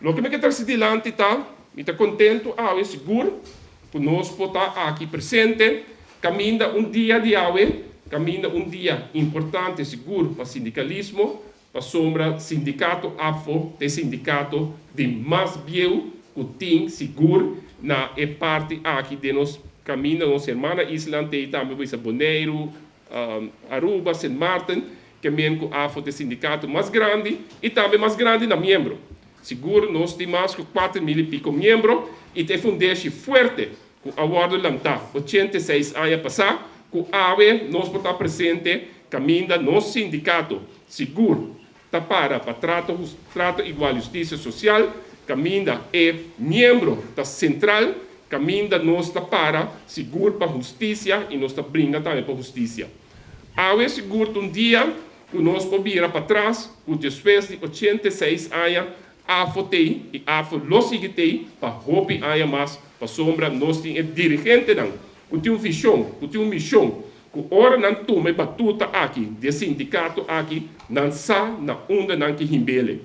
Lo que me quer adelante tá, me está contento, seguro, conosco está aqui presente, caminha dia de hoje, caminha dia importante, seguro para o sindicalismo, para sombra sindicato AFO, de sindicato de mais biel, que tem seguro na parte aqui de nós caminha, nossa irmã Islândia e também vai Bonaire, Aruba, Saint Martin, que é o AFO de sindicato mais grande e também mais grande na membro. Seguro, nós temos mais de 4 mil e pico membros e tem fundeixe forte, com a guarda lanta, 86 anos passar, com a AVE, nós podemos estar presente, caminha nosso sindicato, seguro, tá para trato igual justiça social, caminha é membro da central, caminha nós tá para seguro para justiça e nós tá brinca também para justiça. AVE seguro dia, que nós podemos virar para trás, com depois de 86 anos, AFOTEI e AFO losigitei para roupi aia mais para sombra nós temos dirigente não que tem visão que tem missão que ora não toma batuta aqui de sindicato aqui não sa na onda não que himbele